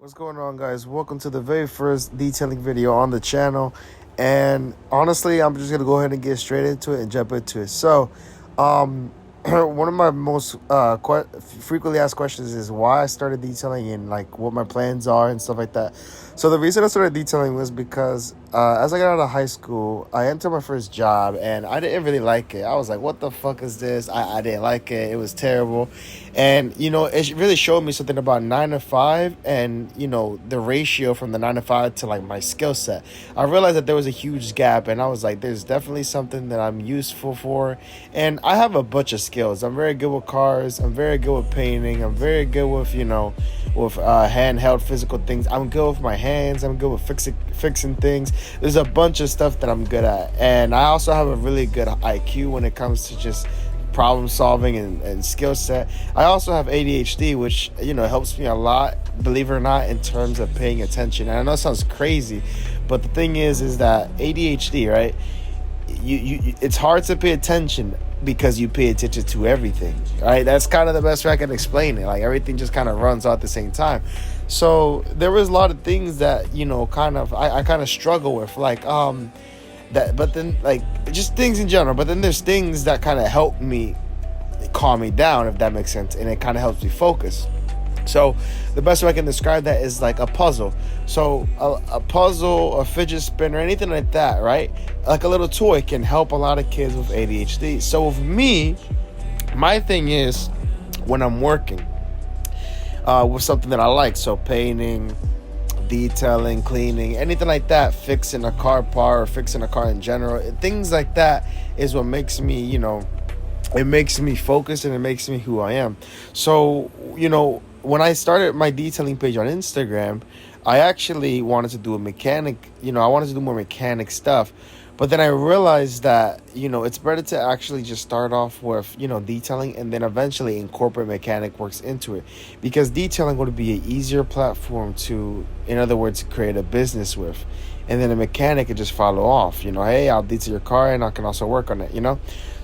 What's going on, guys? Welcome to the very first detailing video on the channel. And honestly, I'm just gonna go ahead and get straight into it and jump into it. Um, one of my most frequently asked questions is why I started detailing and like what my plans are and stuff like that. So the reason I started detailing was because as I got out of high school, I entered my first job and I didn't really like it. I was like, "What the fuck is this?" I didn't like it. It was terrible, and it really showed me something about 9 to 5 and the ratio from the 9 to 5 to like my skill set. I realized that there was a huge gap, and I was like, "There's definitely something that I'm useful for," and I have a bunch of skills. I'm very good with cars. I'm very good with painting. I'm very good with handheld physical things. I'm good with my hands. I'm good with fixing things. There's a bunch of stuff that I'm good at, and I also have a really good IQ when it comes to just problem solving and skill set. I also have ADHD, which helps me a lot, believe it or not, in terms of paying attention. And I know it sounds crazy, but the thing is that ADHD, right? It's hard to pay attention because you pay attention to everything, right? That's kind of the best way I can explain it. Like everything just kind of runs out at the same time. So there was a lot of things that I kind of struggle with, like that, but then like just things in general. But then there's things that kind of help me calm me down, if that makes sense, and it kind of helps me focus. So the best way I can describe that is like a puzzle. So a puzzle, a fidget spinner, anything like that, right? Like a little toy can help a lot of kids with ADHD. So with me, my thing is when I'm working with something that I like, so painting, detailing, cleaning, anything like that, fixing a car part or fixing a car in general, things like that is what makes me, it makes me focus and it makes me who I am. So, when I started my detailing page on Instagram, I actually wanted to do a mechanic, I wanted to do more mechanic stuff. But then I realized that, it's better to actually just start off with, detailing and then eventually incorporate mechanic works into it. Because detailing would be an easier platform to, in other words, create a business with. And then a mechanic could just follow off, hey, I'll detail your car and I can also work on it.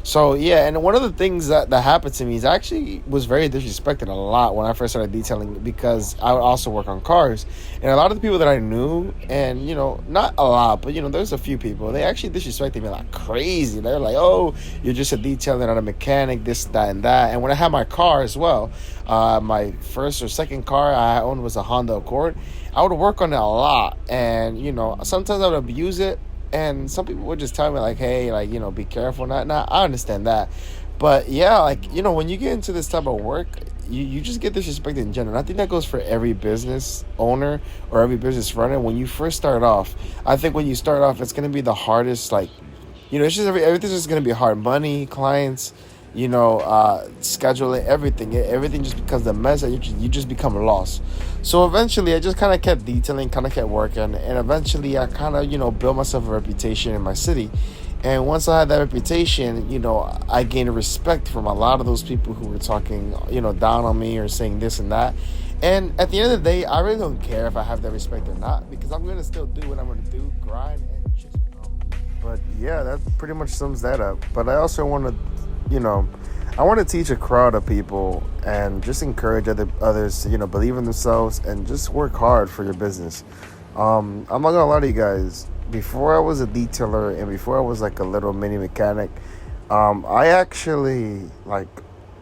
So, yeah, and one of the things that happened to me is I actually was very disrespected a lot when I first started detailing, because I would also work on cars. And a lot of the people that I knew, and, not a lot, but, there's a few people, they actually disrespected me like crazy. They're like, "Oh, you're just a detailer, not a mechanic, this, that, and that." And when I had my car as well, my first or second car I owned was a Honda Accord. I would work on it a lot, and, sometimes I would abuse it. And some people would just tell me like, "Hey, like, be careful." Not, I understand that. But yeah, like, when you get into this type of work, you just get disrespected in general. And I think that goes for every business owner or every business runner. When you first start off, I think when you start off, it's going to be the hardest, like, it's just everything's just going to be hard. Money, clients, scheduling, everything just becomes a mess, and you just become lost. So eventually I just kind of kept detailing, kind of kept working, and eventually I kind of built myself a reputation in my city. And once I had that reputation, I gained respect from a lot of those people who were talking down on me or saying this and that. And at the end of the day, I really don't care if I have that respect or not, because I'm going to still do what I'm going to do, grind and just. But yeah, that pretty much sums that up. But I also want to I want to teach a crowd of people and just encourage others to, believe in themselves and just work hard for your business. I'm not gonna lie to you guys. Before I was a detailer and before I was like a little mini mechanic, I actually like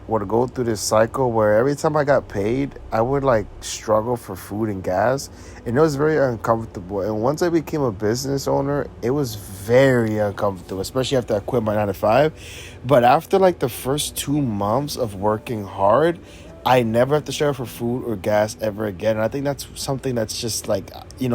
would go through this cycle where every time I got paid, I would like struggle for food and gas, and it was very uncomfortable. And once I became a business owner, it was very uncomfortable, especially after I quit my 9 to 5. But after like the first 2 months of working hard, I never have to struggle for food or gas ever again. And I think that's something that's just like,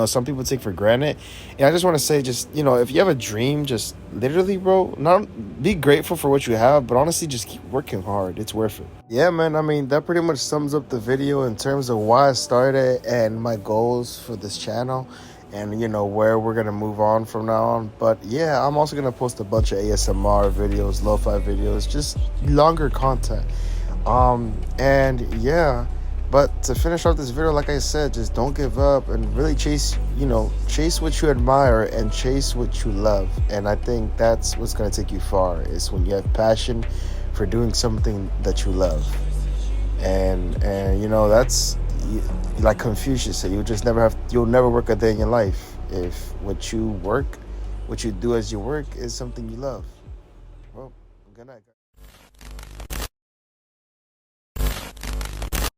some people take for granted. And I just want to say, just, if you have a dream, just literally, bro, not be grateful for what you have, but honestly, just keep working hard. It's worth it. Yeah, man. I mean, that pretty much sums up the video in terms of why I started and my goals for this channel, and where we're gonna move on from now on. But yeah, I'm also gonna post a bunch of ASMR videos, lo-fi videos, just longer content. And yeah, but to finish off this video, like I said, just don't give up and really chase what you admire and chase what you love. And I think that's what's going to take you far, is when you have passion for doing something that you love. And that's you, like Confucius said, you'll never work a day in your life if what you do as your work is something you love. Well, good night, guys.